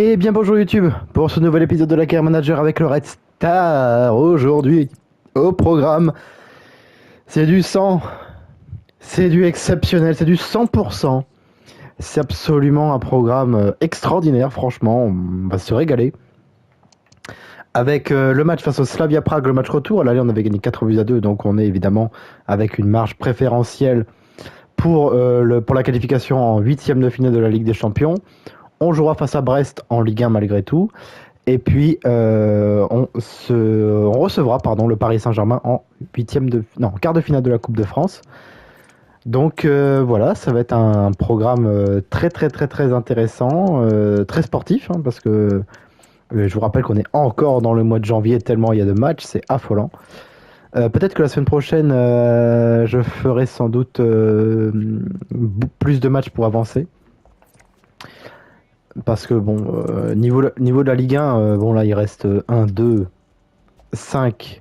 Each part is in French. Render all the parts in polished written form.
Et bien bonjour YouTube pour ce nouvel épisode de la Care Manager avec le Red Star. Aujourd'hui au programme, c'est du 100, c'est du exceptionnel, c'est du 100%. C'est absolument un programme extraordinaire, franchement, on va se régaler. Avec le match face au Slavia Prague, le match retour, à l'aller on avait gagné 4-2, donc on est évidemment avec une marge préférentielle pour la qualification en 8e de finale de la Ligue des Champions. On jouera face à Brest en Ligue 1 malgré tout. Et puis, on recevra le Paris Saint-Germain en quart de finale de la Coupe de France. Donc voilà, ça va être un programme très très très très intéressant, très sportif, hein, parce que je vous rappelle qu'on est encore dans le mois de janvier tellement il y a de matchs, c'est affolant. Peut-être que la semaine prochaine, je ferai sans doute plus de matchs pour avancer. Parce que bon, niveau de la Ligue 1, bon là il reste 1, 2, 5,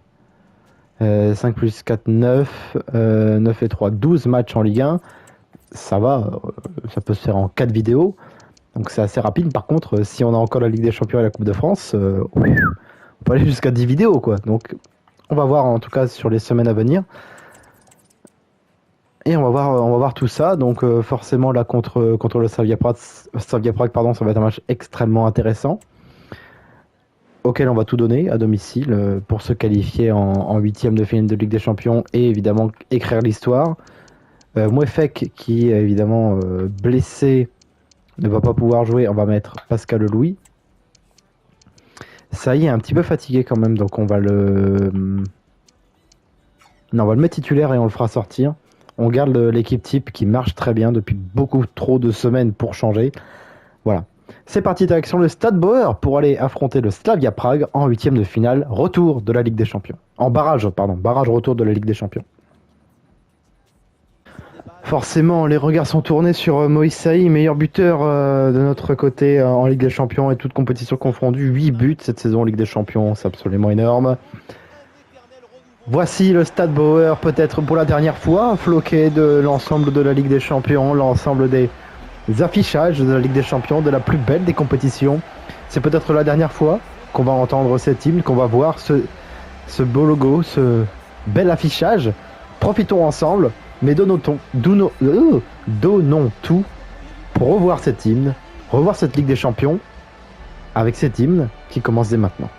5 plus 4, 9, 9 et 3, 12 matchs en Ligue 1. Ça va, ça peut se faire en 4 vidéos. Donc c'est assez rapide. Par contre, si on a encore la Ligue des Champions et la Coupe de France, on peut aller jusqu'à 10 vidéos quoi. Donc on va voir en tout cas sur les semaines à venir. Et on va voir tout ça. Donc forcément là contre le Slavia Prague, ça va être un match extrêmement intéressant, auquel on va tout donner à domicile pour se qualifier en 8e de finale de Ligue des Champions et évidemment écrire l'histoire. Mouefek qui est évidemment blessé ne va pas pouvoir jouer. On va mettre Pascal Louis. Ça y est, un petit peu fatigué quand même, donc on va le mettre titulaire et on le fera sortir. On garde l'équipe type qui marche très bien depuis beaucoup trop de semaines pour changer. Voilà. C'est parti, direction le Stade Bauer pour aller affronter le Slavia Prague en 8e de finale, retour de la Ligue des Champions. Barrage retour de la Ligue des Champions. Forcément, les regards sont tournés sur Moïse Saï, meilleur buteur de notre côté en Ligue des Champions et toute compétition confondue. 8 buts cette saison en Ligue des Champions, c'est absolument énorme. Voici le Stade Bauer, peut-être pour la dernière fois, floqué de l'ensemble de la Ligue des Champions, l'ensemble des affichages de la Ligue des Champions, de la plus belle des compétitions. C'est peut-être la dernière fois qu'on va entendre cet hymne, qu'on va voir ce beau logo, ce bel affichage. Profitons ensemble, mais donnons tout pour revoir cet hymne, revoir cette Ligue des Champions avec cet hymne qui commence dès maintenant.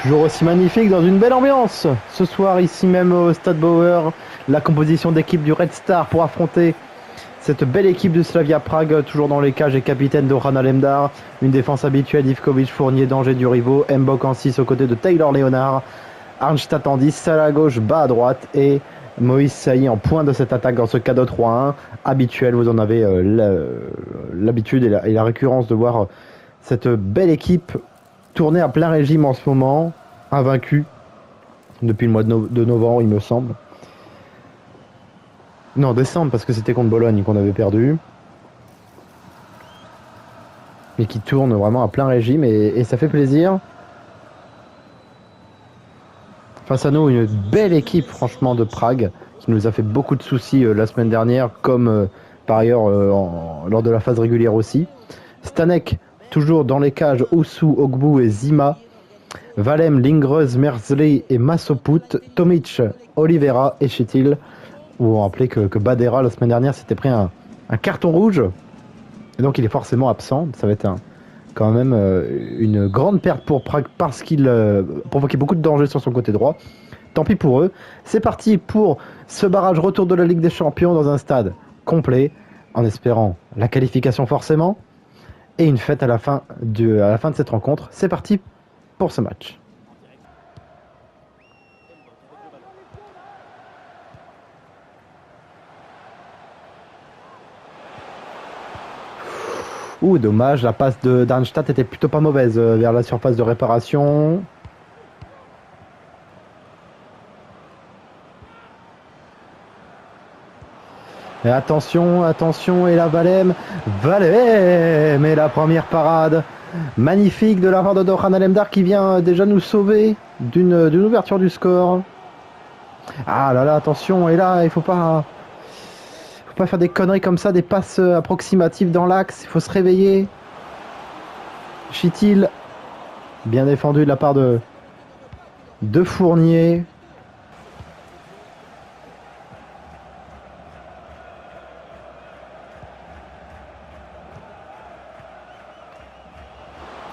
Toujours aussi magnifique, dans une belle ambiance. Ce soir, ici même au Stade Bauer, la composition d'équipe du Red Star pour affronter cette belle équipe de Slavia Prague, toujours dans les cages et capitaine d'Oran Alemdar. Une défense habituelle, Ivkovic, Fournier, Danger du Rivaux, Mbok en 6 aux côtés de Taylor Leonard, Arnstadt en 10, Salah à gauche, bas à droite et Moïse Saï en point de cette attaque dans ce 4-2-3-1 habituel. Vous en avez l'habitude et la récurrence de voir cette belle équipe tourner à plein régime en ce moment, invaincu depuis le mois de novembre, il me semble. Non, décembre, parce que c'était contre Bologne qu'on avait perdu. Mais qui tourne vraiment à plein régime et ça fait plaisir. Face à nous, une belle équipe, franchement, de Prague, qui nous a fait beaucoup de soucis la semaine dernière, comme par ailleurs lors de la phase régulière aussi. Stanek, toujours dans les cages, Osu, Ogbu et Zima. Valem, Lingreuz, Merzley et Massoput. Tomic, Oliveira et Chetil. Vous vous rappelez que Badera, la semaine dernière, s'était pris un carton rouge. Et donc il est forcément absent. Ça va être quand même une grande perte pour Prague parce qu'il provoquait beaucoup de danger sur son côté droit. Tant pis pour eux. C'est parti pour ce barrage retour de la Ligue des Champions dans un stade complet, en espérant la qualification forcément. Et une fête à la fin de cette rencontre. C'est parti pour ce match. Ouh, dommage, la passe de Darmstadt était plutôt pas mauvaise vers la surface de réparation. Et attention, attention, et la Valem, et la première parade magnifique de la part de Dorhan Alemdar qui vient déjà nous sauver d'une ouverture du score. Ah là là, attention, et là, il faut pas faire des conneries comme ça, des passes approximatives dans l'axe, il faut se réveiller. Chitil, bien défendu de la part de Fournier.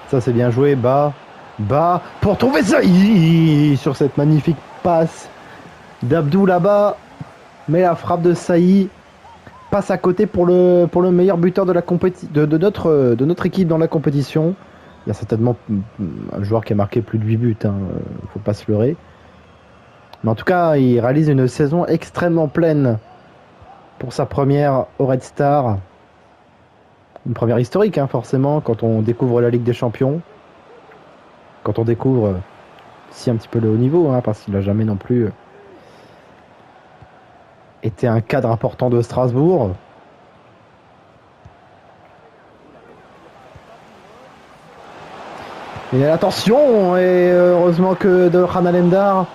Ça c'est bien joué, bas, pour trouver Saï sur cette magnifique passe d'Abdou là-bas. Mais la frappe de Saï passe à côté pour le meilleur buteur de, de notre équipe dans la compétition. Il y a certainement un joueur qui a marqué plus de 8 buts, hein, faut pas se leurrer. Mais en tout cas, il réalise une saison extrêmement pleine pour sa première au Red Star. Une première historique, hein, forcément, quand on découvre la Ligue des Champions. Quand on découvre si un petit peu le haut niveau, hein, parce qu'il n'a jamais non plus été un cadre important de Strasbourg. Et attention, et heureusement que Dorhan Alemdar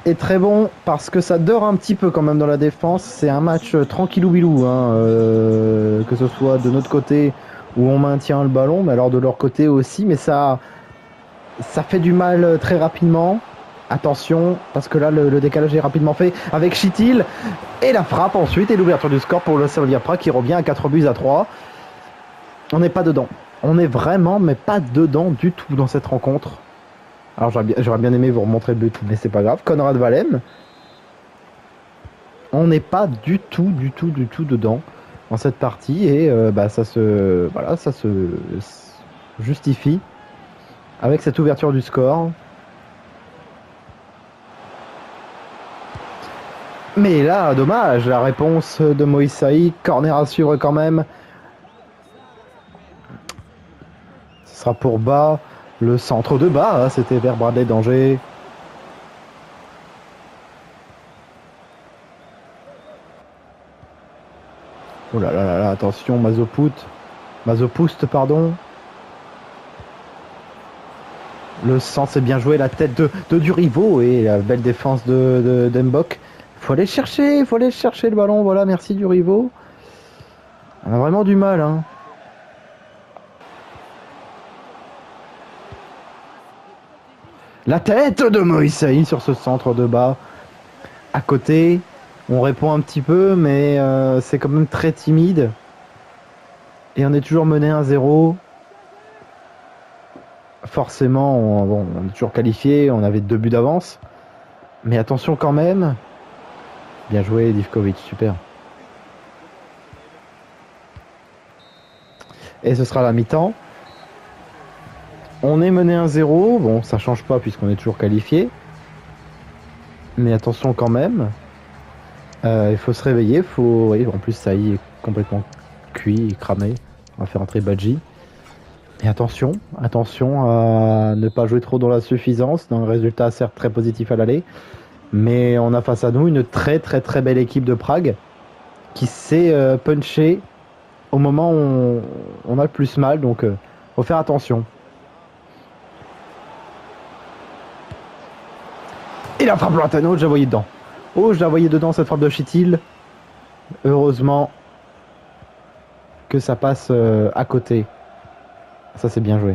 est très bon, parce que ça dort un petit peu quand même dans la défense. C'est un match tranquillou bilou, hein, que ce soit de notre côté où on maintient le ballon, mais alors de leur côté aussi, mais ça fait du mal très rapidement. Attention, parce que là le décalage est rapidement fait avec Chitil, et la frappe ensuite, et l'ouverture du score pour le Slavia Prague qui revient à 4-3. On n'est pas dedans. On est vraiment, mais pas dedans du tout dans cette rencontre. Alors j'aurais bien aimé vous remontrer le but, mais c'est pas grave. Konrad Valem. On n'est pas du tout dedans dans cette partie, et ça se justifie avec cette ouverture du score. Mais là, dommage, la réponse de Moïse Saï, corner à suivre quand même. Ce sera pour bas, le centre de bas, hein, c'était vers Bradley d'Angers. Oh là là là, attention, Mazopoust, pardon. Le centre, c'est bien joué, la tête de Durivo, et la belle défense de Dembok. Faut aller chercher le ballon, voilà, merci Durivo. On a vraiment du mal, hein. La tête de Moïse Saï sur ce centre de bas. À côté, on répond un petit peu, mais c'est quand même très timide. Et on est toujours mené 1-0. Forcément, on est toujours qualifié, on avait 2 buts d'avance. Mais attention quand même. Bien joué, Divkovic, super. Et ce sera la mi-temps. On est mené 1-0. Bon, ça change pas puisqu'on est toujours qualifié. Mais attention quand même. Il faut se réveiller. Oui, en plus, ça y est complètement cuit et cramé. On va faire entrer Badji. Et attention à ne pas jouer trop dans la suffisance. Dans un résultat certes très positif à l'aller. Mais on a face à nous une très belle équipe de Prague qui s'est punché au moment où on a le plus mal. Donc, faut faire attention. Et la frappe lointaine, je la voyais dedans. Je la voyais dedans, cette frappe de Chitil. Heureusement que ça passe à côté. Ça, c'est bien joué.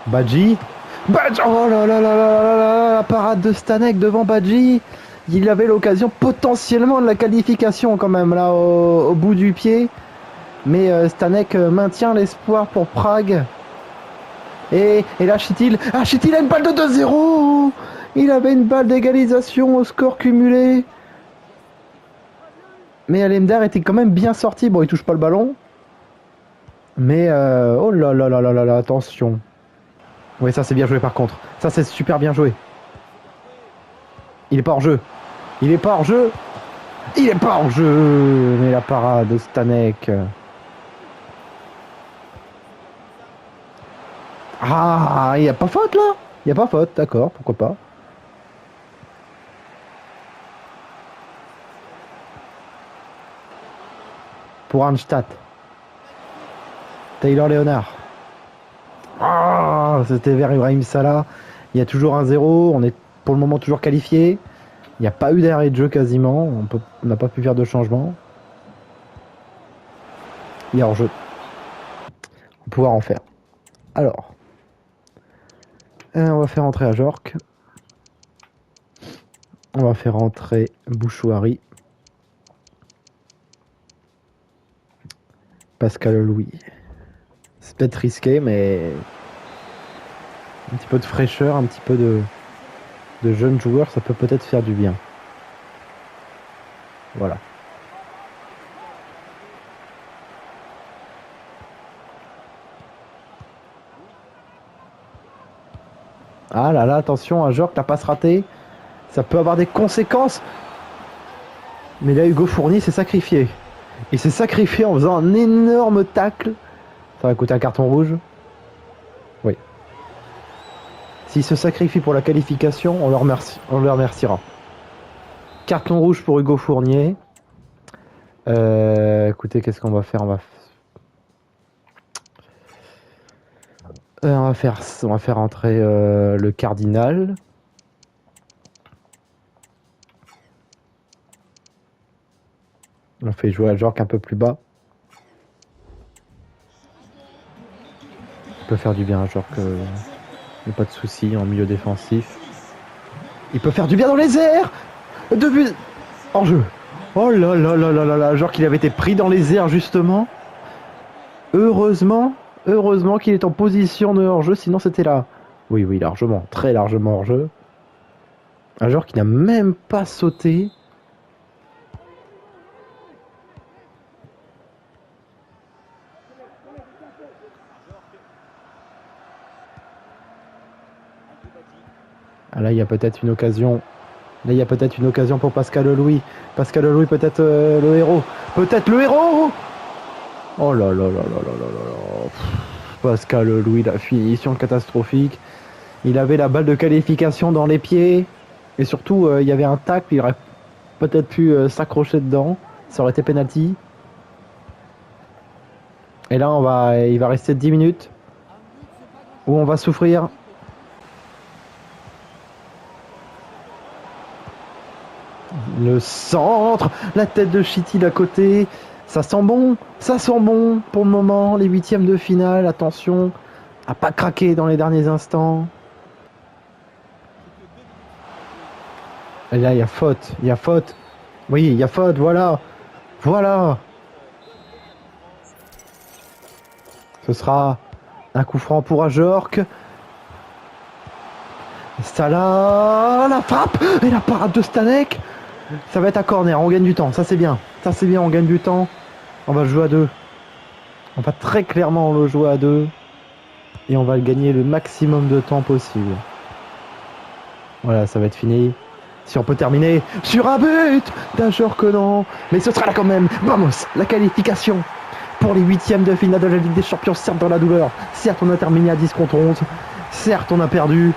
Badji. Oh là là là là là, la parade de Stanek devant Badji. Il avait l'occasion potentiellement de la qualification quand même là au bout du pied. Mais Stanek maintient l'espoir pour Prague. Et là Chitil. Ah, Chitil a une balle de 2-0. Il avait une balle d'égalisation au score cumulé. Mais Alemdar était quand même bien sorti. Bon, il touche pas le ballon. Mais oh là là là là là, attention. Oui, ça c'est bien joué par contre. Ça c'est super bien joué. Il est pas hors jeu. Il est pas hors jeu. Il est pas hors jeu. Mais la parade de Stanek. Ah, il n'y a pas faute là. Il n'y a pas faute, d'accord, pourquoi pas. Pour Arnstadt. Taylor Leonard. Ah, c'était vers Ibrahim Salah. Il y a toujours un 0. On est pour le moment toujours qualifié. Il n'y a pas eu d'arrêt de jeu quasiment. On n'a pas pu faire de changement. Il y a hors-jeu. On va pouvoir en faire. Alors. On va faire entrer Ajorc. On va faire entrer Bouchouari. Pascal Louis. C'est peut-être risqué, mais un petit peu de fraîcheur, un petit peu de jeunes joueurs, ça peut peut-être faire du bien. Voilà. Ah là là, attention, Ajorc, la passe ratée. Ça peut avoir des conséquences. Mais là, Hugo Fournier s'est sacrifié. Il s'est sacrifié en faisant un énorme tacle. Ça va coûter un carton rouge. Oui. S'il se sacrifie pour la qualification, on le remerciera. Carton rouge pour Hugo Fournier. Écoutez, qu'est-ce qu'on va faire? On va faire entrer le Cardinal. On fait jouer Ajorc un peu plus bas. Il peut faire du bien Ajorc. Il n'y a pas de souci en milieu défensif. Il peut faire du bien dans les airs. 2 buts en jeu. Oh là là là là là là. Ajorc il avait été pris dans les airs justement. Heureusement qu'il est en position de hors-jeu, sinon c'était là. Oui, largement, très largement hors-jeu. Ajorc qui n'a même pas sauté. Ah là, il y a peut-être une occasion. Là, il y a peut-être une occasion pour Pascal Louis. Pascal Louis, peut-être le héros. Peut-être le héros. Oh là là là là là là là. Pascal Louis, la finition catastrophique. Il avait la balle de qualification dans les pieds. Et surtout, il y avait un tacle. Il aurait peut-être pu s'accrocher dedans. Ça aurait été penalty. Et là, il va rester 10 minutes. Où on va souffrir. Le centre, la tête de Chiti à côté, ça sent bon pour le moment, les huitièmes de finale, attention à pas craquer dans les derniers instants. Et là il y a faute, oui il y a faute, voilà, ce sera un coup franc pour Ajorc. Salah, la frappe et la parade de Stanek. Ça va être à corner, on gagne du temps, ça c'est bien, on gagne du temps. On va le jouer à 2. On va très clairement le jouer à 2. Et on va le gagner le maximum de temps possible. Voilà, ça va être fini. Si on peut terminer sur un but d'Ajorc, non. Mais ce sera là quand même. Vamos, la qualification pour les huitièmes de finale de la Ligue des Champions. Certes dans la douleur, certes on a terminé à 10 contre 11. Certes on a perdu.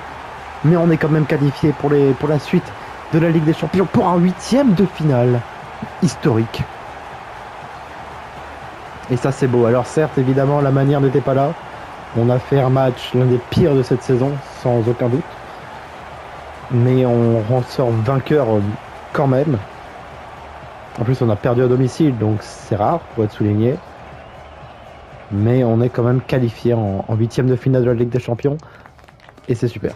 Mais on est quand même qualifié pour la suite de la Ligue des Champions pour un huitième de finale historique. Et ça c'est beau. Alors certes évidemment la manière n'était pas là. On a fait un match l'un des pires de cette saison sans aucun doute. Mais on ressort vainqueur quand même. En plus on a perdu à domicile donc c'est rare pour être souligné. Mais on est quand même qualifié en huitième de finale de la Ligue des Champions. Et c'est super.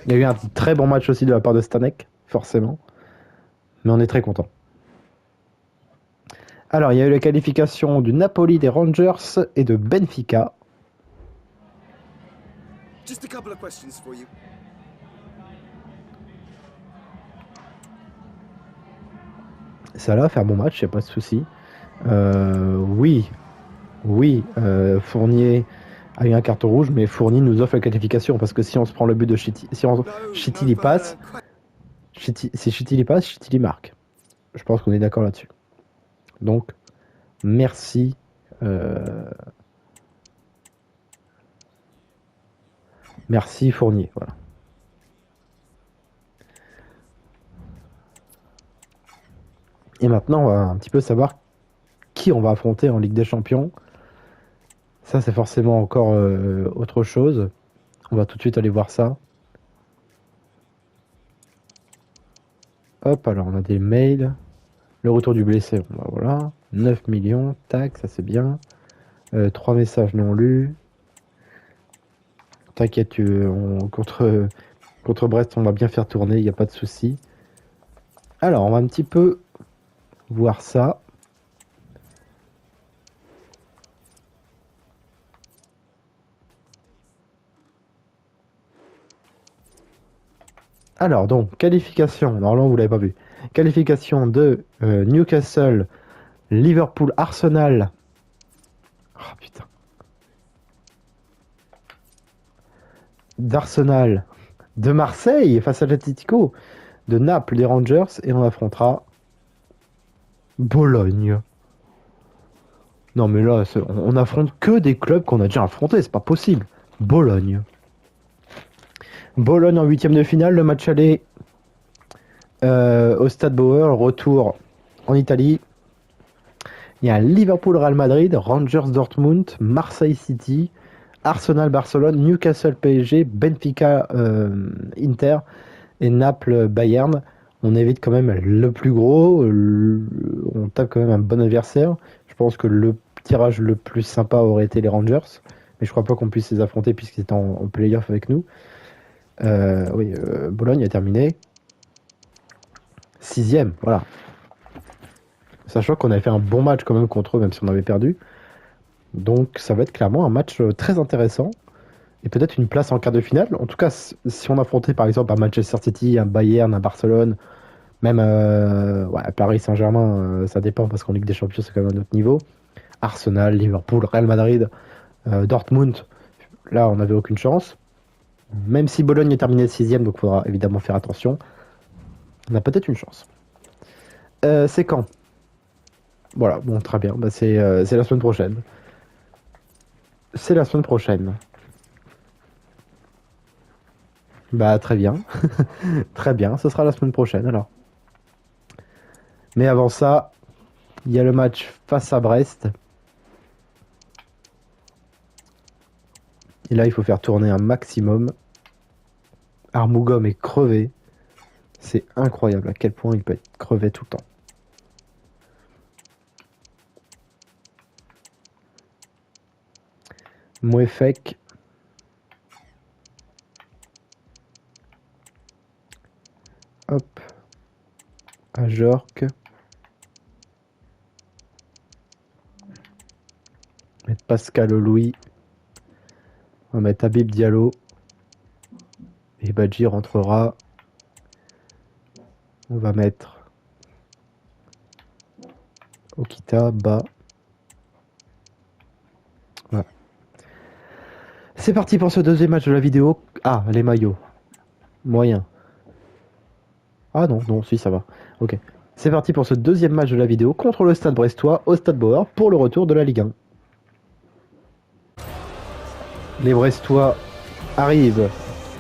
Il y a eu un très bon match aussi de la part de Stanek, forcément. Mais on est très content. Alors, il y a eu la qualification du Napoli, des Rangers et de Benfica. Just a couple of questions for you. Salah va faire bon match, il n'y a pas de souci. Oui, Fournier a eu un carton rouge, mais Fournier nous offre la qualification parce que si on se prend le but de Chiti, si Chiti y passe, Si Chitili passe, Chitili marque. Je pense qu'on est d'accord là-dessus. Donc, merci. Merci Fournier. Voilà. Et maintenant, on va un petit peu savoir qui on va affronter en Ligue des Champions. Ça, c'est forcément encore autre chose. On va tout de suite aller voir ça. Hop, alors on a des mails. Le retour du blessé, bon, bah, voilà. 9 millions, tac, ça c'est bien. 3 messages non lus. T'inquiète, contre Brest, on va bien faire tourner, il n'y a pas de souci. Alors, on va un petit peu voir ça. Alors, donc, qualification. Normalement, vous l'avez pas vu. Qualification de Newcastle, Liverpool, Arsenal. Oh putain. D'Arsenal, de Marseille face à l'Atlético, de Naples, des Rangers, et on affrontera Bologne. Non mais là, on affronte que des clubs qu'on a déjà affrontés, c'est pas possible. Bologne. Bologne en huitième de finale, le match aller au Stade Bauer, retour en Italie. Il y a Liverpool, Real Madrid, Rangers, Dortmund, Marseille City, Arsenal, Barcelone, Newcastle, PSG, Benfica, Inter et Naples, Bayern. On évite quand même le plus gros, on tape quand même un bon adversaire. Je pense que le tirage le plus sympa aurait été les Rangers, mais je crois pas qu'on puisse les affronter puisqu'ils étaient en play-off avec nous. Oui, Bologne a terminé 6ème, voilà. Sachant qu'on avait fait un bon match quand même contre eux, même si on avait perdu. Donc ça va être clairement un match très intéressant. Et peut-être une place en quart de finale. En tout cas, si on affrontait par exemple un Manchester City, un Bayern, un Barcelone, même ouais, Paris Saint-Germain, ça dépend parce qu'en Ligue des Champions c'est quand même un autre niveau. Arsenal, Liverpool, Real Madrid, Dortmund, là on n'avait aucune chance. Même si Bologne est terminé 6ème, donc il faudra évidemment faire attention. On a peut-être une chance. C'est quand? Voilà, bon, très bien. Bah, c'est la semaine prochaine. C'est la semaine prochaine. Bah, très bien. Très bien, ce sera la semaine prochaine alors. Mais avant ça, il y a le match face à Brest. Et là, il faut faire tourner un maximum. Armougom est crevé. C'est incroyable à quel point il peut être crevé tout le temps. Mouefek. Hop. Ajorc. Mettre Pascal Louis. On va mettre Habib Diallo. Et Badji rentrera. On va mettre Okita, bas. Voilà. C'est parti pour ce deuxième match de la vidéo. Ah, les maillots. Moyen. Ah non, non, si ça va. Ok. C'est parti pour ce deuxième match de la vidéo contre le Stade Brestois au Stade Bauer pour le retour de la Ligue 1. Les Brestois arrivent.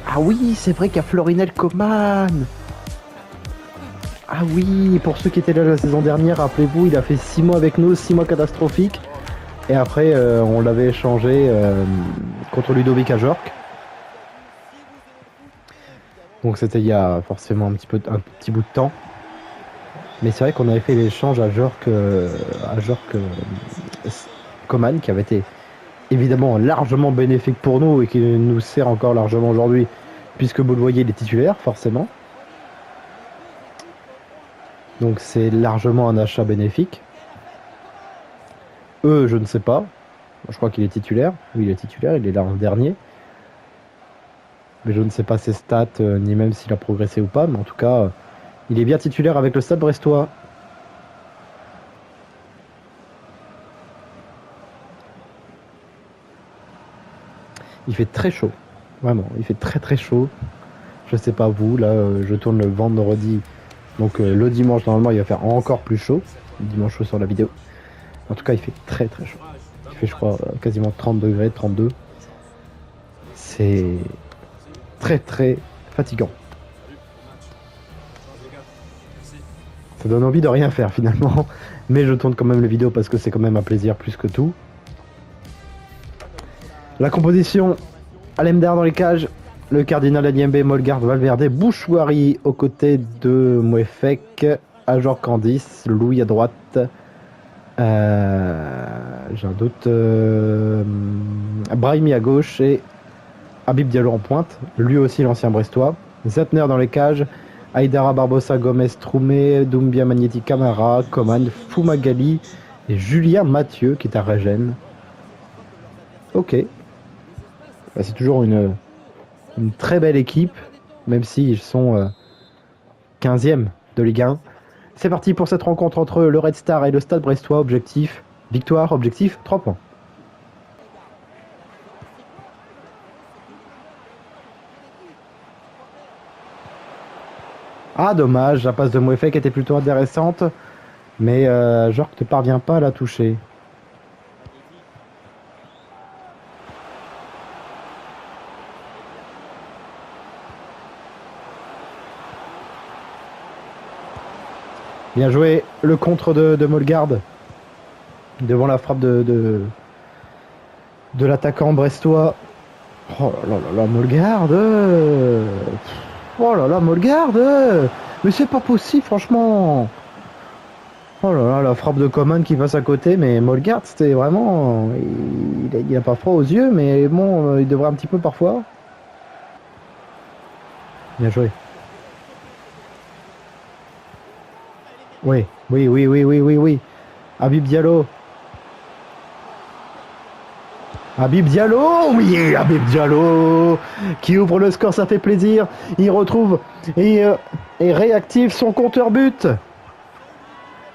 Ah oui, c'est vrai qu'il y a Florinel Coman. Ah oui, pour ceux qui étaient là la saison dernière, rappelez-vous, il a fait 6 mois avec nous, 6 mois catastrophiques. Et après, on l'avait échangé contre Ludovic Ajorc. Donc c'était il y a forcément un petit bout de temps. Mais c'est vrai qu'on avait fait l'échange à Ajorc Coman, qui avait été évidemment largement bénéfique pour nous et qui nous sert encore largement aujourd'hui, puisque Bouloyer il est titulaire, forcément. Donc c'est largement un achat bénéfique. Je ne sais pas. Je crois qu'il est titulaire. Oui, il est titulaire, il est là en dernier. Mais je ne sais pas ses stats, ni même s'il a progressé ou pas. Mais en tout cas, il est bien titulaire avec le Stade Brestois. Il fait très chaud. Vraiment, il fait très très chaud. Je sais pas vous, là je tourne le vendredi. Donc le dimanche normalement il va faire encore plus chaud. Le dimanche je sors la vidéo. En tout cas il fait très très chaud. Il fait je crois quasiment 30 degrés, 32. C'est très très fatigant. Ça donne envie de rien faire finalement. Mais je tourne quand même les vidéos parce que c'est quand même un plaisir plus que tout. La composition, Alemdar dans les cages, le cardinal Adiembe, Molgard, Valverde, Bouchouari aux côtés de Mouefek, Ajor Candice, Louis à droite, j'ai un doute, Brahimi à gauche et Habib Diallo en pointe, lui aussi l'ancien brestois, Zatner dans les cages, Aïdara Barbosa, Gomez, Troumé, Doumbia Magneti, Camara, Coman, Fumagali et Julien Mathieu qui est à Régène. Ok. Bah, c'est toujours une très belle équipe, même s'ils sont 15e de Ligue 1. C'est parti pour cette rencontre entre le Red Star et le Stade Brestois. Objectif, victoire, objectif, 3 points. Ah dommage, la passe de Mouefek était plutôt intéressante, mais Jork ne parvient pas à la toucher. Bien joué, le contre de Molgard devant la frappe de l'attaquant brestois. Oh là là là, Molgard Oh là là, Molgard mais c'est pas possible, franchement. Oh là là, la frappe de Coman qui passe à côté, mais Molgard, c'était vraiment... Il a pas froid aux yeux, mais bon, il devrait un petit peu parfois. Bien joué. Oui, oui, oui, oui, oui, oui, oui. Habib Diallo. Habib Diallo, oui, Habib Diallo qui ouvre le score, ça fait plaisir. Il retrouve et réactive son compteur but.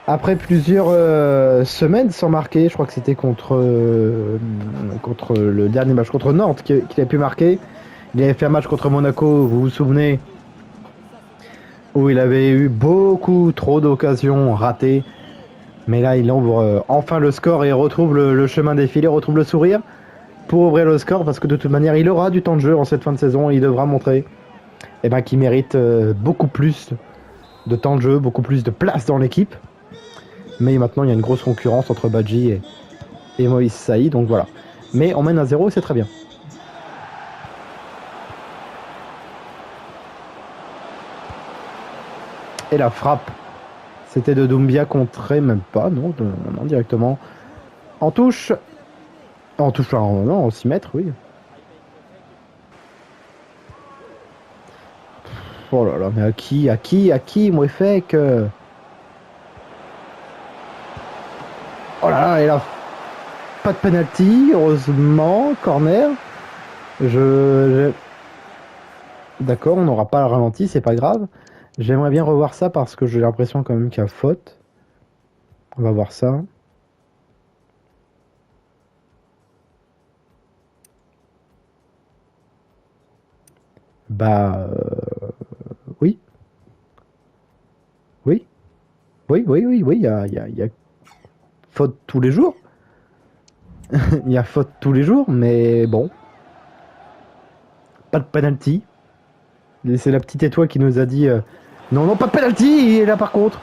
Après plusieurs semaines sans marquer, je crois que c'était contre le dernier match contre Nantes qu'il a pu marquer. Il avait fait un match contre Monaco, vous vous souvenez, où il avait eu beaucoup trop d'occasions ratées. Mais là, il ouvre enfin le score et retrouve le chemin défilé, retrouve le sourire pour ouvrir le score parce que de toute manière, il aura du temps de jeu en cette fin de saison et il devra montrer qu'il mérite beaucoup plus de temps de jeu, beaucoup plus de place dans l'équipe. Mais maintenant, il y a une grosse concurrence entre Badji et Moïse Saïd, donc voilà. Mais on mène à 0 et c'est très bien. Et la frappe, c'était de Doumbia contré, même pas, non, non, directement en touche. En touche, non, en 6 mètres, oui. Oh là là, mais à qui, Mouefek Oh là là, et là, pas de penalty, heureusement, corner. D'accord, on n'aura pas le ralenti, c'est pas grave. J'aimerais bien revoir ça parce que j'ai l'impression quand même qu'il y a faute. On va voir ça. Bah oui. Oui. Oui, oui, oui, oui, il y a faute tous les jours. Il y a faute tous les jours, mais bon. Pas de penalty. C'est la petite étoile qui nous a dit non, non, pas de penalty. Et là, par contre,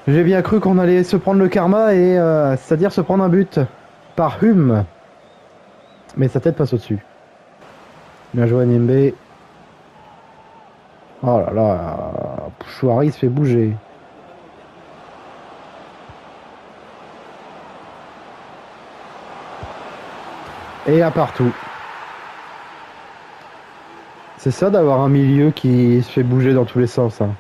j'ai bien cru qu'on allait se prendre le karma et c'est-à-dire se prendre un but par Hume. Mais sa tête passe au-dessus. Bien joué, Niembe. Oh là là, Chouari se fait bouger. Et à partout. C'est ça d'avoir un milieu qui se fait bouger dans tous les sens. Hein.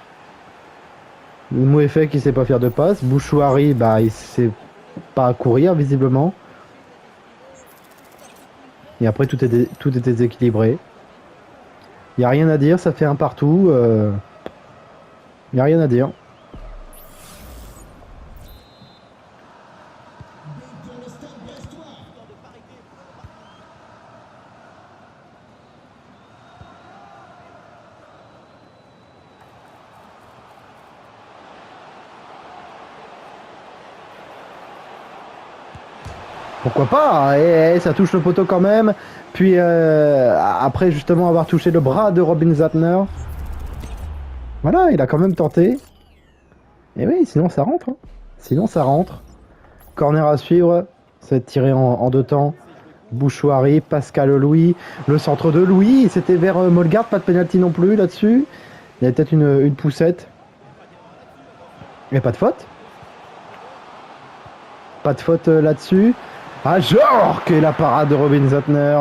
Mouefek qui sait pas faire de passe. Bouchouari, bah il sait pas courir visiblement. Et après tout est déséquilibré. Il n'y a rien à dire, ça fait un partout. Il n'y a rien à dire. Pourquoi pas? Et ça touche le poteau quand même. Puis après justement avoir touché le bras de Robin Zattner. Voilà, il a quand même tenté. Et oui, sinon ça rentre. Hein. Sinon ça rentre. Corner à suivre. C'est tiré en deux temps. Bouchouari, Pascal Louis. Le centre de Louis. C'était vers Molgard. Pas de pénalty non plus là-dessus. Il y a peut-être une poussette. Il n'y a pas de faute. Pas de faute là-dessus. Ah, Jork et la parade de Robin Zattner.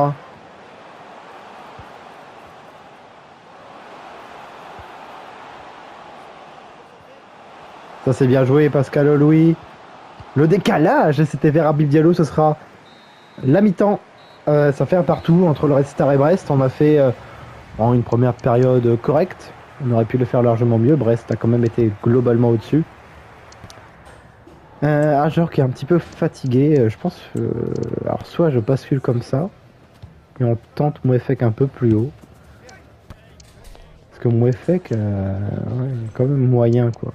Ça c'est bien joué, Pascal Louis. Le décalage, c'était vers Habib Diallo, ce sera la mi-temps. Ça fait un partout entre le Red Star et Brest. On a fait en une première période correcte. On aurait pu le faire largement mieux. Brest a quand même été globalement au-dessus. Ajor qui est un petit peu fatigué, je pense. Alors soit je bascule comme ça, et on tente Mouefek un peu plus haut. Parce que Mouefek, ouais, il est quand même moyen quoi.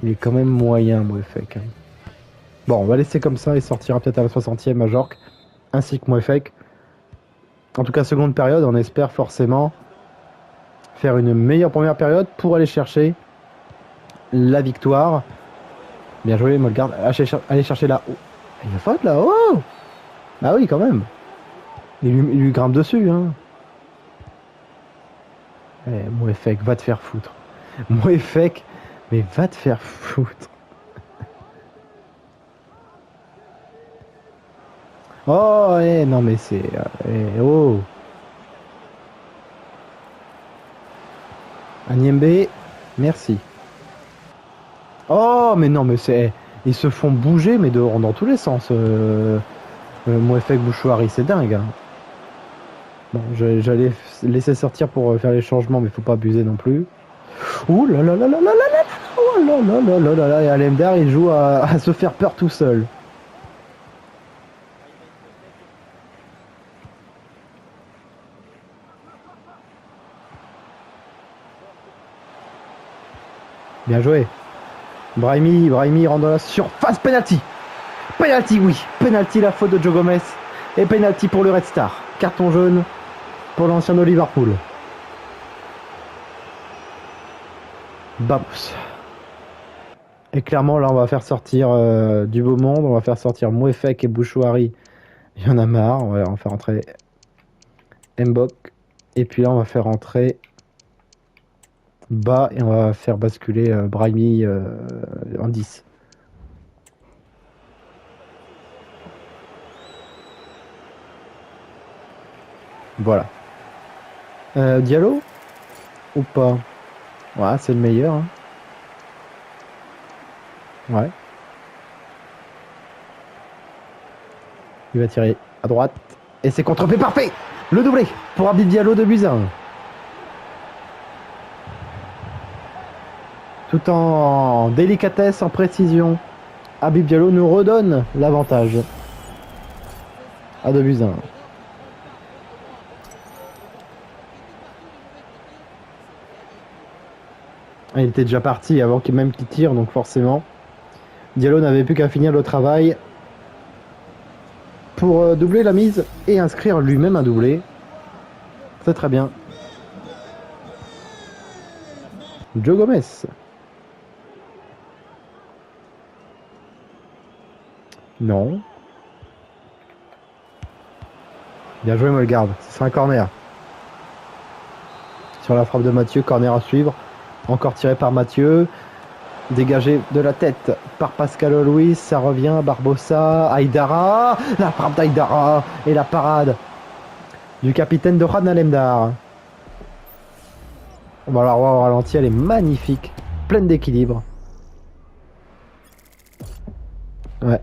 Il est quand même moyen Mouefek. Hein. Bon, on va laisser comme ça, il sortira peut-être à la 60e à Jork, ainsi que Mouefek. En tout cas, seconde période, on espère forcément faire une meilleure première période pour aller chercher la victoire. Bien joué, Molgard. Allez chercher là. Oh. Il y a faute là. Oh. Ah oui, quand même. Il lui grimpe dessus. Hein. Eh, Mouefek, va te faire foutre. Mouefek, mais va te faire foutre. Oh, non, mais c'est. Oh. Agnembe, merci. Oh, mais non, mais c'est. Ils se font bouger, mais dans tous les sens. Mouefek Bouchouari, c'est dingue. Hein. Bon, j'allais laisser sortir pour faire les changements, mais faut pas abuser non plus. Ouh là là là là là là là oh là là là là là là et Alemdar il joue à se faire peur tout seul. Bien joué. Brahimi rentre dans la surface. Penalty. Penalty, oui. Penalty, la faute de Joe Gomez. Et penalty pour le Red Star. Carton jaune pour l'ancien de Liverpool. Vamos. Et clairement, là, on va faire sortir du beau monde. On va faire sortir Mouefek et Bouchouari. Il y en a marre. On va faire entrer Mbok. Et puis là, on va faire entrer Bas et on va faire basculer Brahimi en 10. Voilà. Diallo ou pas? Ouais, c'est le meilleur. Hein. Ouais. Il va tirer à droite. Et c'est contre-fait parfait. Le doublé pour Habib Diallo de Buzyn. Tout en délicatesse, en précision. Habib Diallo nous redonne l'avantage. À de Buzyn. Il était déjà parti avant qu'il même qu'il tire, donc forcément. Diallo n'avait plus qu'à finir le travail pour doubler la mise et inscrire lui-même un doublé. C'est très bien. Joe Gomez. Non. Bien joué Molgard. Ce sera un corner. Sur la frappe de Mathieu, corner à suivre. Encore tiré par Mathieu. Dégagé de la tête par Pascal Louis. Ça revient. Barbosa. Aïdara. La frappe d'Aïdara. Et la parade du capitaine de Doran Alemdar. On va la revoir au ralenti. Elle est magnifique. Pleine d'équilibre. Ouais.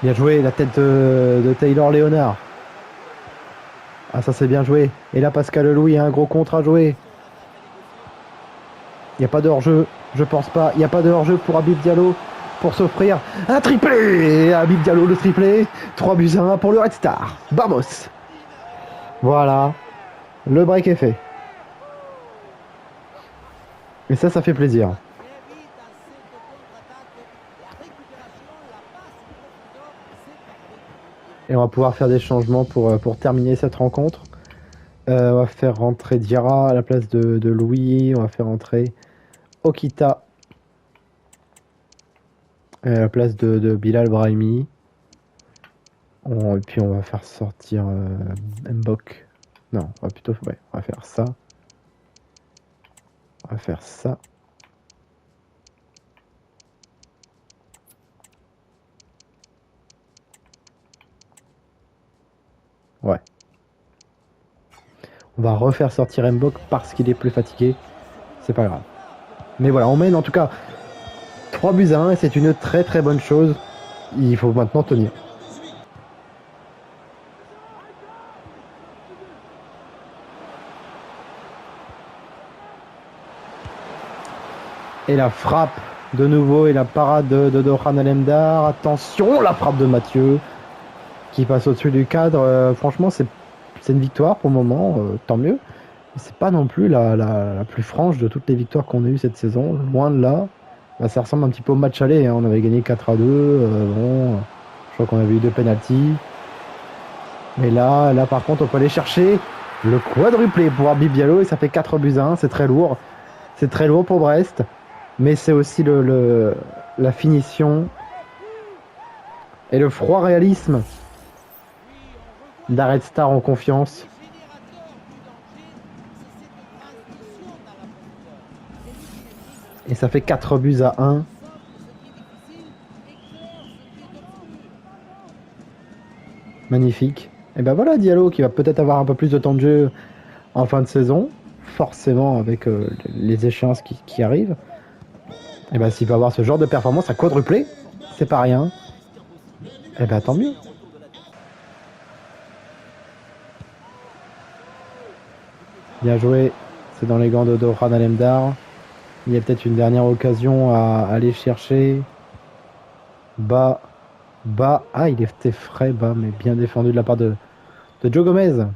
Bien joué, la tête de Taylor Léonard. Ah, ça c'est bien joué. Et là, Pascal Louis a un gros contre à jouer. Il n'y a pas de hors-jeu, je pense pas. Il n'y a pas de hors-jeu pour Habib Diallo pour s'offrir un triplé. Habib Diallo le triplé. 3 buts à 1 pour le Red Star. Vamos. Voilà, le break est fait. Et ça fait plaisir. Et on va pouvoir faire des changements pour terminer cette rencontre. On va faire rentrer Diarra à la place de Louis. On va faire rentrer Okita à la place de Bilal Brahimi. Et puis on va faire sortir Mbok. Non, on va plutôt ouais, on va faire ça. On va faire ça. Ouais. On va refaire sortir Mbok parce qu'il est plus fatigué. C'est pas grave. Mais voilà, on mène en tout cas 3-1 et c'est une très très bonne chose. Il faut maintenant tenir. Et la frappe de nouveau et la parade de Dohan Alemdar. Attention, la frappe de Mathieu qui passe au-dessus du cadre. Franchement, c'est une victoire pour le moment, tant mieux. C'est pas non plus la plus franche de toutes les victoires qu'on a eues cette saison. Loin de là. Bah, ça ressemble un petit peu au match aller. Hein. On avait gagné 4-2. Bon, je crois qu'on avait eu 2 pénaltys. Mais là, par contre, on peut aller chercher le quadruplé pour Habib Diallo et ça fait 4-1. C'est très lourd. C'est très lourd pour Brest. Mais c'est aussi la finition et le froid réalisme d'Red Star en confiance. Et ça fait 4-1. Magnifique. Et ben voilà Diallo qui va peut-être avoir un peu plus de temps de jeu en fin de saison. Forcément avec les échéances qui arrivent. Et ben s'il va avoir ce genre de performance à quadruplé, c'est pas rien. Et ben tant mieux. Bien joué. C'est dans les gants de Dohan Alemdar. Il y a peut-être une dernière occasion à aller chercher. Bas. Ah, il était frais, bas, mais bien défendu de la part de Joe Gomez.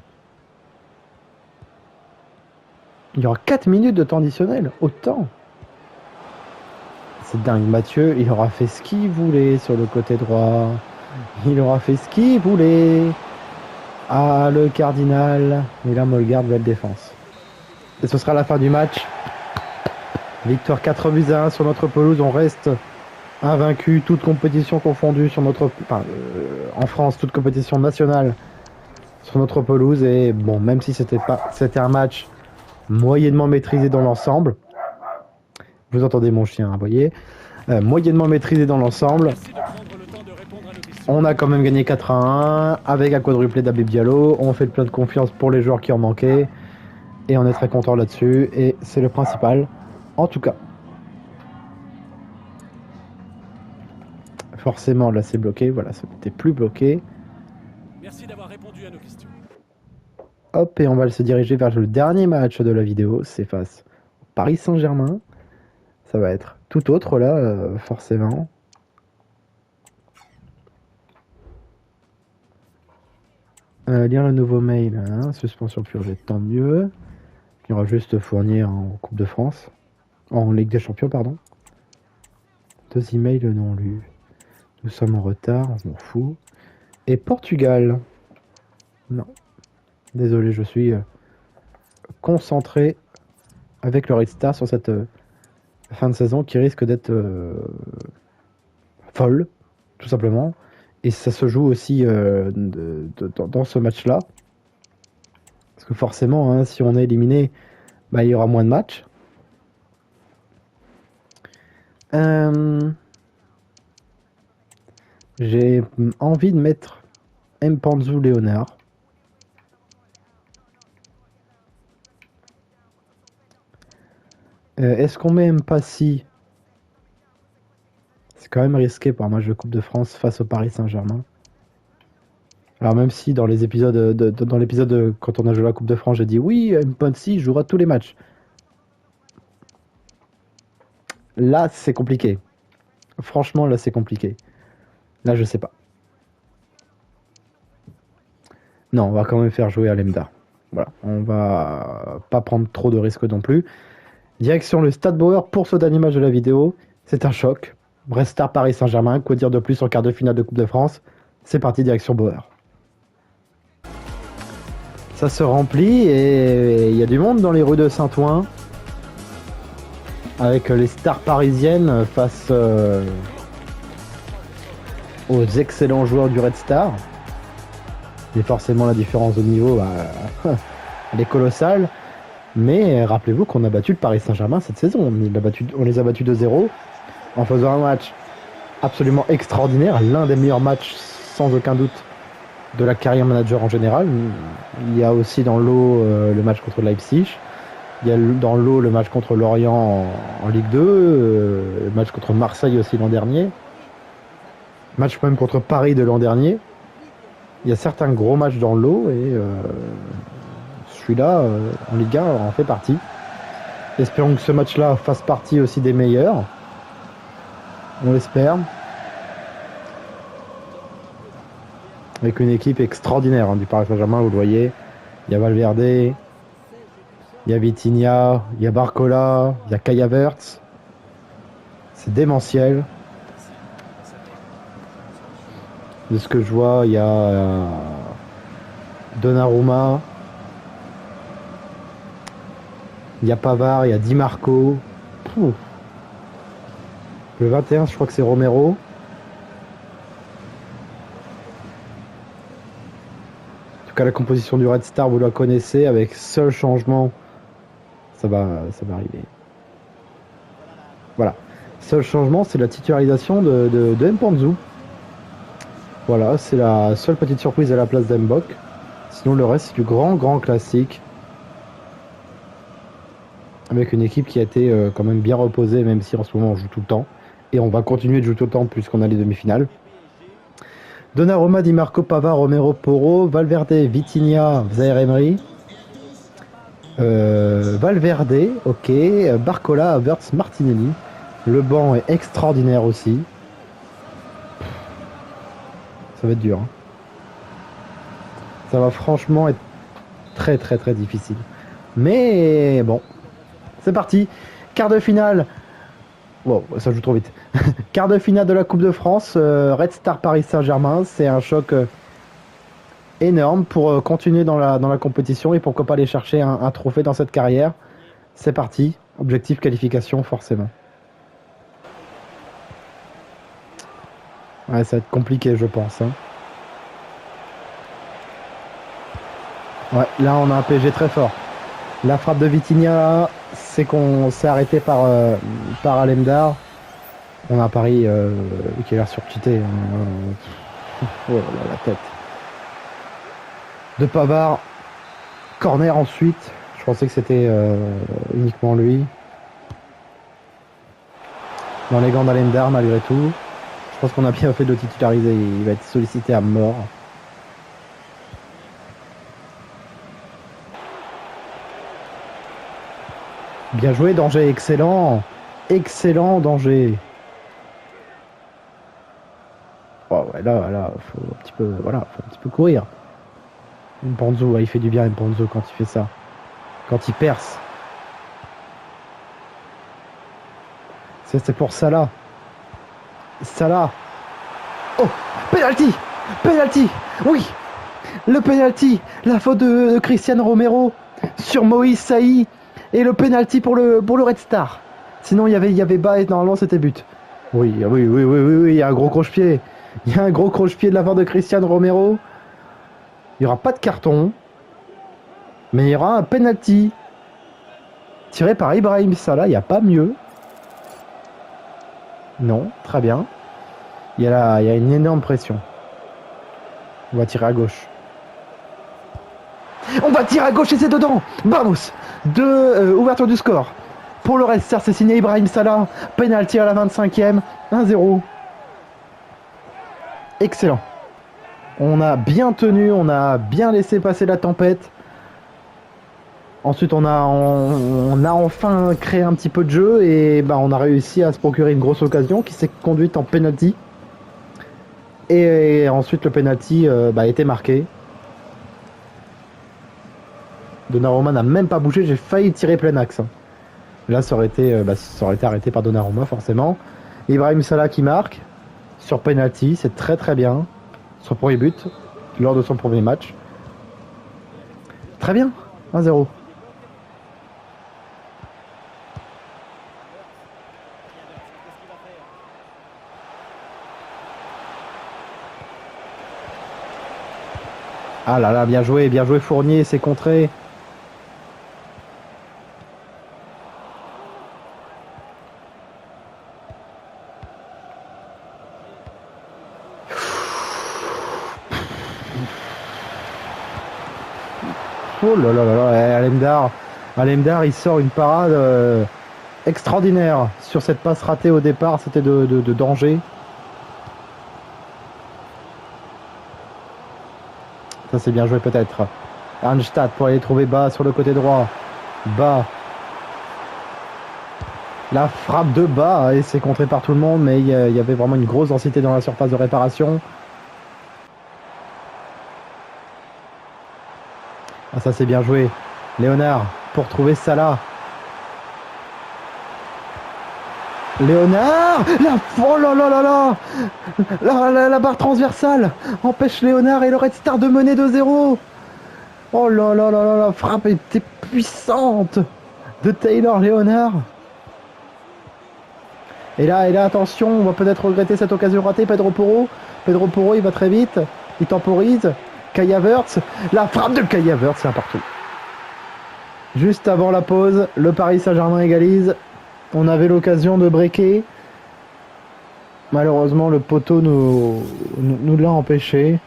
Il y aura 4 minutes de temps additionnel. Autant. C'est dingue. Mathieu, il aura fait ce qu'il voulait sur le côté droit. Il aura fait ce qu'il voulait. Ah, le Cardinal. Et là, Molgard, belle défense. Et ce sera la fin du match. Victoire 4-1 sur notre pelouse. On reste invaincu, toute compétition confondue sur notre, en France, toute compétition nationale sur notre pelouse. Et bon, même si c'était un match moyennement maîtrisé dans l'ensemble. Vous entendez mon chien, vous voyez. Moyennement maîtrisé dans l'ensemble. On a quand même gagné 4-1 avec un quadruplé d'Habib Diallo. On fait le plein de confiance pour les joueurs qui en manquaient. Et on est très content là-dessus. Et c'est le principal. En tout cas. Forcément, là, c'est bloqué. Voilà, ça n'était plus bloqué. Merci d'avoir répondu à nos questions. Hop, et on va se diriger vers le dernier match de la vidéo. C'est face au Paris Saint-Germain. Ça va être tout autre, là, forcément. Lire le nouveau mail. Hein, suspension purgée, tant mieux. Il y aura juste fournir en Coupe de France. En Ligue des Champions, pardon. 2 emails non lus. Nous sommes en retard, on s'en fout. Et Portugal. Non. Désolé, je suis concentré avec le Red Star sur cette fin de saison qui risque d'être folle, tout simplement. Et ça se joue aussi dans ce match-là. Parce que forcément, hein, si on est éliminé, bah, il y aura moins de matchs. J'ai envie de mettre Mpanzu Léonard. Est-ce qu'on met Mpassi? C'est quand même risqué pour un match de Coupe de France face au Paris Saint-Germain. Alors même si dans les épisodes dans l'épisode quand on a joué la Coupe de France, j'ai dit oui, Mpassi jouera tous les matchs. Là, c'est compliqué. Franchement, là, c'est compliqué. Là, je sais pas. Non, on va quand même faire jouer Alemdar. Voilà, on va pas prendre trop de risques non plus. Direction le Stade Bauer pour ce dernier match de la vidéo. C'est un choc. Red Star Paris Saint-Germain, quoi dire de plus en quart de finale de Coupe de France. C'est parti, direction Bauer. Ça se remplit et il y a du monde dans les rues de Saint-Ouen. Avec les stars parisiennes face aux excellents joueurs du Red Star. Et forcément la différence de niveau, elle est colossale. Mais rappelez-vous qu'on a battu le Paris Saint-Germain cette saison. On les a battus 2-0 en faisant un match absolument extraordinaire. L'un des meilleurs matchs sans aucun doute de la carrière manager en général. Il y a aussi dans l'eau le match contre Leipzig. Il y a dans l'eau le match contre Lorient en Ligue 2. Le match contre Marseille aussi l'an dernier. Match même contre Paris de l'an dernier. Il y a certains gros matchs dans l'eau et celui-là en Ligue 1 en fait partie. Espérons que ce match-là fasse partie aussi des meilleurs. On l'espère. Avec une équipe extraordinaire du Paris Saint-Germain, vous le voyez. Il y a Valverde, il y a Vitinha, il y a Barcola, il y a Kai Havertz. C'est démentiel. De ce que je vois, il y a Donnarumma, il y a Pavard, il y a Di Marco. Pouf. Le 21, je crois que c'est Romero. En tout cas, la composition du Red Star, vous la connaissez, avec seul changement, ça va arriver. Voilà. Seul changement, c'est la titularisation de Mpanzu. Voilà, c'est la seule petite surprise à la place d'Mbok. Sinon, le reste, c'est du grand classique. Avec une équipe qui a été quand même bien reposée, même si en ce moment on joue tout le temps. Et on va continuer de jouer tout le temps puisqu'on a les demi-finales. Donnarumma, Di Marco, Pavard, Romero, Porro, Valverde, Vitinha, Zaire Emery. Valverde, ok. Barcola, Havertz, Martinelli. Le banc est extraordinaire aussi. Ça va être dur. Hein. Ça va franchement être très difficile. Mais bon, c'est parti. Quart de finale. Wow, ça joue trop vite. Quart de finale de la Coupe de France. Red Star Paris Saint-Germain. C'est un choc énorme pour continuer dans la compétition et pourquoi pas aller chercher un trophée dans cette carrière. C'est parti. Objectif qualification forcément. Ouais, ça va être compliqué, je pense. Hein. Ouais, là, on a un PSG très fort. La frappe de Vitinha, c'est qu'on s'est arrêté par Alemdar. On a un Paris qui a l'air surcheaté. Hein. Oh là là, la tête. De Pavard. Corner ensuite. Je pensais que c'était uniquement lui. Dans les gants d'Alemdar, malgré tout. Je pense qu'on a bien fait de le titulariser. Il va être sollicité à mort. Bien joué, Danger, excellent. Excellent, Danger. Oh, ouais, là, faut un petit peu, faut un petit peu courir. Mpanzu, il fait du bien, Mpanzu, quand il fait ça. Quand il perce. C'est pour Salah. Salah. Oh, penalty. Penalty. Oui. Le penalty. La faute de Cristiano Romero sur Moïse Saï. Et le penalty pour le Red Star. Sinon, il y avait bas et normalement, c'était but. Oui, il y a un gros croche-pied. Il y a un gros croche-pied de la part de Cristiano Romero. Il n'y aura pas de carton. Mais il y aura un penalty. Tiré par Ibrahim Salah, il n'y a pas mieux. Non, très bien. Il y a une énorme pression. On va tirer à gauche. On va tirer à gauche et c'est dedans. Vamos. Ouverture du score. Pour le Red Star, c'est signé Ibrahim Salah. Penalty à la 25e. 1-0. Excellent. On a bien tenu, on a bien laissé passer la tempête. Ensuite, on a enfin créé un petit peu de jeu et on a réussi à se procurer une grosse occasion qui s'est conduite en penalty. Et ensuite, le penalty a été marqué. Donnarumma n'a même pas bougé, j'ai failli tirer plein axe. Là, ça aurait été arrêté par Donnarumma, forcément. Ibrahim Salah qui marque sur penalty, c'est très très bien. Son premier but lors de son premier match. Très bien, 1-0. Ah là là, bien joué Fournier, c'est contré. Oh là là là là, Alemdar, il sort une parade extraordinaire sur cette passe ratée au départ, c'était de danger. Ça c'est bien joué peut-être. Arnstadt pour aller trouver Bas sur le côté droit. Bas. La frappe de Bas et c'est contré par tout le monde, mais il y avait vraiment une grosse densité dans la surface de réparation. Ah ça c'est bien joué. Léonard pour trouver Salah. Léonard, oh là là là là, la barre transversale empêche Léonard et le Red Star de mener 2-0. Oh là là là là, la frappe était puissante de Taylor Léonard. Et là, attention, on va peut-être regretter cette occasion ratée. Pedro Porro, il va très vite, il temporise. Kai Havertz, la frappe de Kai Havertz, c'est un partout. Juste avant la pause, le Paris Saint-Germain égalise. On avait l'occasion de breaker. Malheureusement, le poteau nous l'a empêché.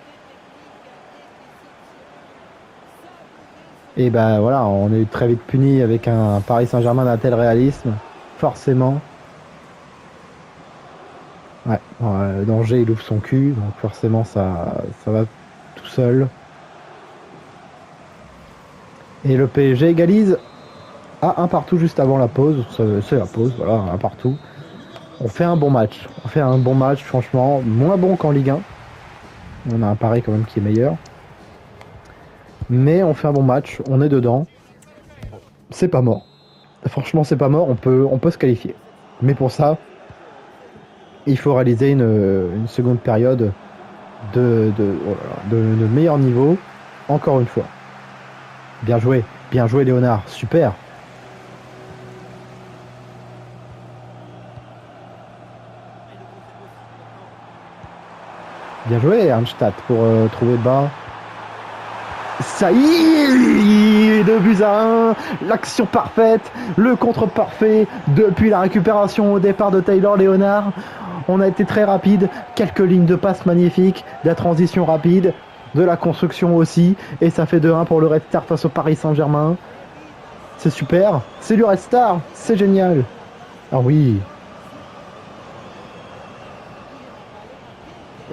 Et ben voilà, on est très vite puni avec un Paris Saint-Germain d'un tel réalisme. Forcément. Ouais, danger, il ouvre son cul. Donc forcément, ça va tout seul. Et le PSG égalise à un partout juste avant la pause. C'est la pause, voilà, un partout. On fait un bon match. Franchement. Moins bon qu'en Ligue 1. On a un Paris quand même qui est meilleur. Mais on fait un bon match. On est dedans. C'est pas mort. Franchement, c'est pas mort. On peut se qualifier. Mais pour ça, il faut réaliser une seconde période de meilleur niveau. Encore une fois. Bien joué Léonard. Super. Bien joué Arnstadt pour trouver Bas. Ça y est, 2-1, l'action parfaite, le contre parfait depuis la récupération au départ de Taylor Léonard. On a été très rapide, quelques lignes de passe magnifiques, de la transition rapide, de la construction aussi, et ça fait 2-1 pour le Red Star face au Paris Saint-Germain. C'est super, c'est du Red Star, c'est génial. Ah oui.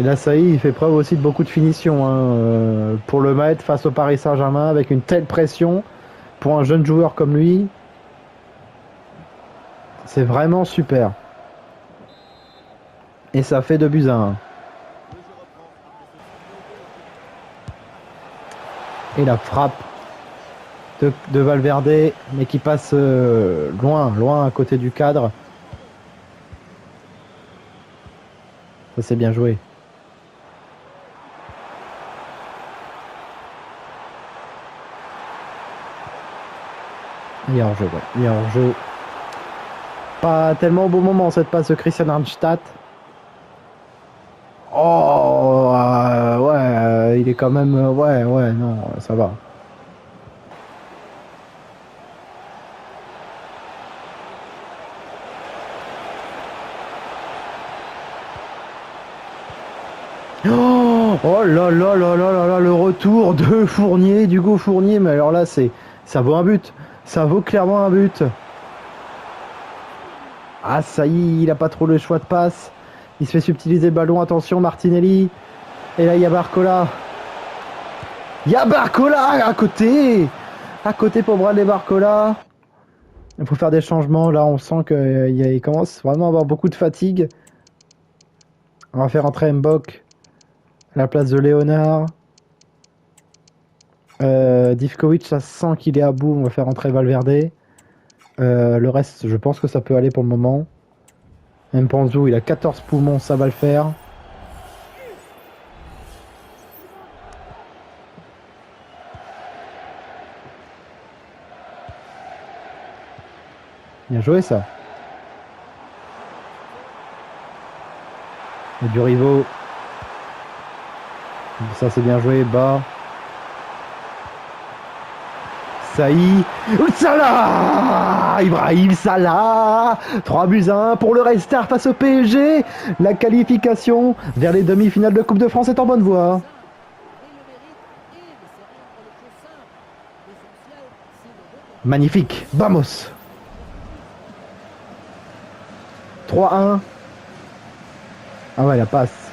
Et là, ça y est, il fait preuve aussi de beaucoup de finition pour le mettre face au Paris Saint-Germain avec une telle pression pour un jeune joueur comme lui. C'est vraiment super. Et ça fait 2-1. Et la frappe de Valverde, mais qui passe loin à côté du cadre. Ça c'est bien joué. Il y a hors-jeu, ouais. Il y a hors-jeu. Pas tellement au bon moment cette passe de Christian Arnstadt. Oh ouais, il est quand même ouais non, ça va. Oh là là là là là là, le retour de Fournier, d'Hugo Fournier, mais alors là ça vaut un but. Ça vaut clairement un but. Ah ça y est, il a pas trop le choix de passe. Il se fait subtiliser le ballon, attention Martinelli. Et là il y a Barcola. Il y a Barcola à côté. À côté pour Bradley Barcola. Il faut faire des changements, là on sent qu'il commence vraiment à avoir beaucoup de fatigue. On va faire entrer Mbok à la place de Léonard. Divkovic, ça sent qu'il est à bout. On va faire rentrer Valverde. Le reste, je pense que ça peut aller pour le moment. Mpanzu, il a 14 poumons, ça va le faire. Bien joué ça. Et du Rivo. Ça c'est bien joué, bas. Saï. Salah, Ibrahim Salah. 3-1 pour le Red Star face au PSG. La qualification vers les demi-finales de Coupe de France est en bonne voie. Magnifique. Vamos. 3-1. Ah ouais, la passe.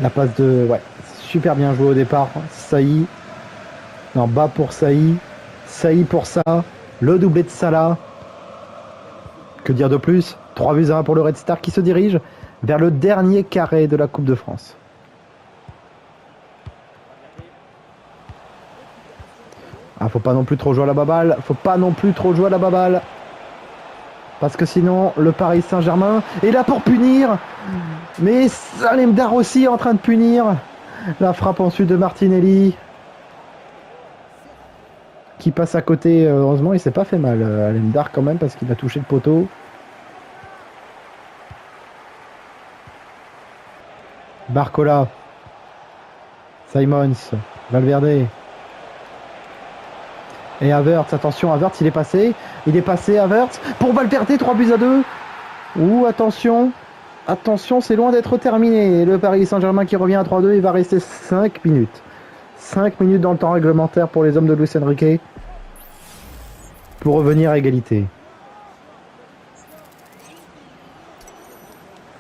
La passe de... Ouais, super bien joué au départ. Saï. Non, bas pour Saï. Saï pour ça. Le doublé de Salah. Que dire de plus? 3-1 pour le Red Star qui se dirige vers le dernier carré de la Coupe de France. Ah, faut pas non plus trop jouer à la baballe. Faut pas non plus trop jouer à la baballe. Parce que sinon, le Paris Saint-Germain est là pour punir. Mais Salem Dar aussi est en train de punir. La frappe ensuite de Martinelli. Qui passe à côté. Heureusement, il s'est pas fait mal. Alemdar quand même parce qu'il a touché le poteau. Barcola. Simons. Valverde. Et Havertz, attention, Havertz, il est passé. Il est passé, Havertz. Pour Valverde, 3-2. Ouh, attention. Attention, c'est loin d'être terminé. Le Paris Saint-Germain qui revient à 3-2. Il va rester 5 minutes. 5 minutes dans le temps réglementaire pour les hommes de Luis Enrique. Pour revenir à égalité.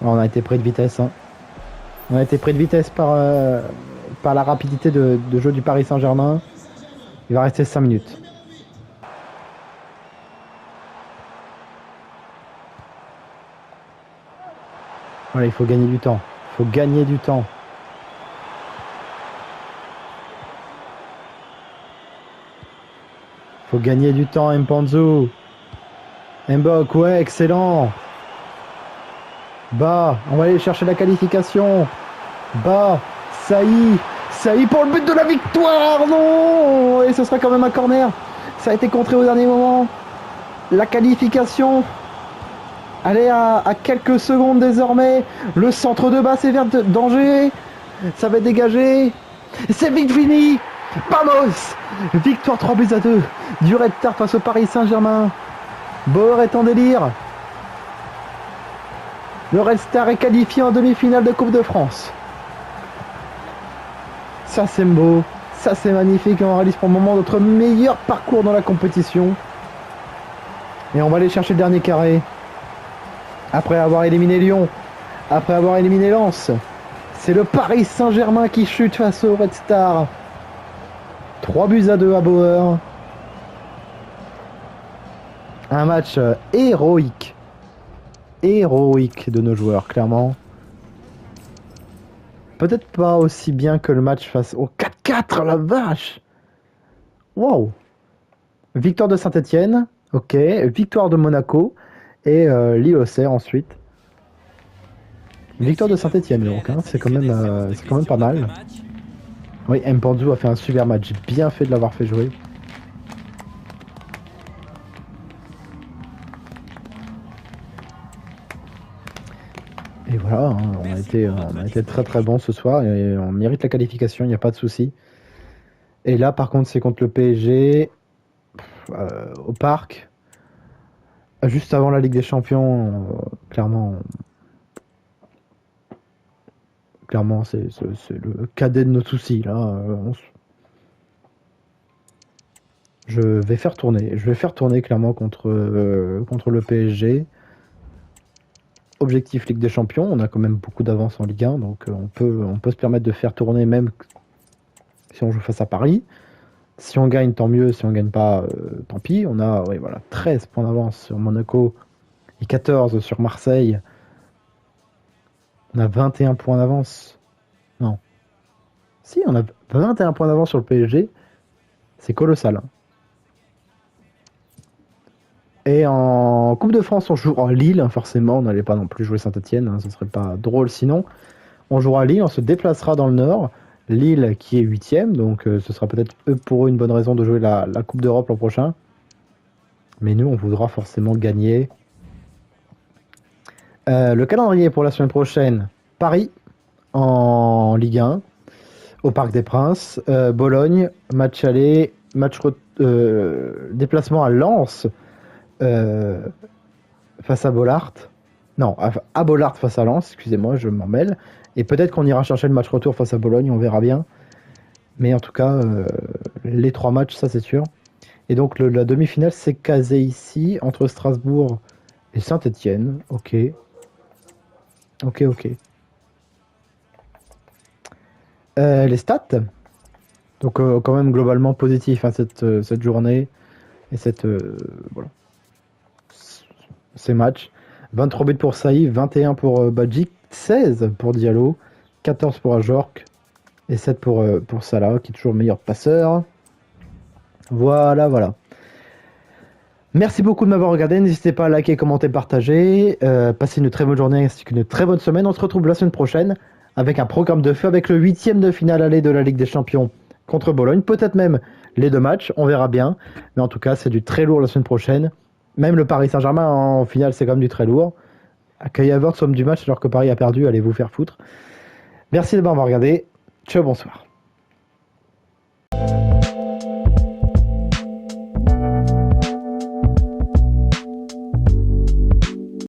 On a été pris de vitesse. Hein. On a été pris de vitesse par la rapidité de jeu du Paris Saint-Germain. Il va rester 5 minutes. Voilà, il faut gagner du temps. Il faut gagner du temps. Il faut gagner du temps, Mpanzu. Mbok, ouais, excellent. Bas, on va aller chercher la qualification. Bas, Saï. Saï pour le but de la victoire. Non. Et ce sera quand même un corner. Ça a été contré au dernier moment. La qualification. Allez, à quelques secondes désormais. Le centre de bas, c'est vers danger. Ça va être dégagé. C'est vite fini. Vamos. Victoire 3-2 du Red Star face au Paris Saint-Germain. Bauer est en délire. Le Red Star est qualifié en demi-finale de Coupe de France. Ça c'est beau. Ça c'est magnifique. On réalise pour le moment notre meilleur parcours dans la compétition. Et on va aller chercher le dernier carré. Après avoir éliminé Lyon, après avoir éliminé Lens, c'est le Paris Saint-Germain qui chute face au Red Star. 3-2 à Bauer. Un match héroïque. Héroïque de nos joueurs, clairement. Peut-être pas aussi bien que le match face au 4-4, la vache. Wow. Victoire de Saint-Etienne, ok. Victoire de Monaco. Et Lille Auxerre ensuite. Victoire de Saint-Etienne donc, hein, c'est quand même pas mal. Oui, Mpanzu a fait un super match, j'ai bien fait de l'avoir fait jouer. Et voilà, hein, on a été très très bon ce soir et on mérite la qualification, il n'y a pas de souci. Et là par contre c'est contre le PSG au Parc. Juste avant la Ligue des Champions, clairement, c'est le cadet de nos soucis. Là, je vais faire tourner clairement contre le PSG. Objectif Ligue des Champions, on a quand même beaucoup d'avance en Ligue 1, donc on peut se permettre de faire tourner même si on joue face à Paris. Si on gagne, tant mieux. Si on gagne pas, tant pis. On a 13 points d'avance sur Monaco et 14 sur Marseille. On a 21 points d'avance. Non. Si, on a 21 points d'avance sur le PSG C'est colossal. Et en Coupe de France, on joue à Lille, forcément. On n'allait pas non plus jouer Saint-Etienne, hein, ce serait pas drôle sinon. On jouera à Lille, on se déplacera dans le Nord. Lille qui est 8ème, donc ce sera peut-être pour eux une bonne raison de jouer la Coupe d'Europe l'an prochain. Mais nous, on voudra forcément gagner. Le calendrier pour la semaine prochaine, Paris en Ligue 1, au Parc des Princes, Bologne, match aller, déplacement à Lens face à Bollaert. Non, à Bollaert face à Lens, excusez-moi, je m'en mêle. Et peut-être qu'on ira chercher le match retour face à Bologne, on verra bien. Mais en tout cas, les 3 matchs, ça c'est sûr. Et donc la demi-finale s'est casée ici, entre Strasbourg et Saint-Etienne. Ok. Ok. Les stats. Donc quand même globalement positif, hein, cette journée. Et voilà. Ces matchs. 23 buts pour Saïf, 21 pour Badjik, 16 pour Diallo, 14 pour Ajorc et 7 pour Salah, qui est toujours le meilleur passeur. Voilà. Merci beaucoup de m'avoir regardé. N'hésitez pas à liker, commenter, partager. Passez une très bonne journée ainsi qu'une très bonne semaine. On se retrouve la semaine prochaine avec un programme de feu avec le 8ème de finale aller de la Ligue des Champions contre Bologne. Peut-être même les 2 matchs, on verra bien. Mais en tout cas, c'est du très lourd la semaine prochaine. Même le Paris Saint-Germain en finale, c'est quand même du très lourd. Kai Havertz somme du match alors que Paris a perdu, allez vous faire foutre. Merci de m'avoir regardé. Ciao, bonsoir.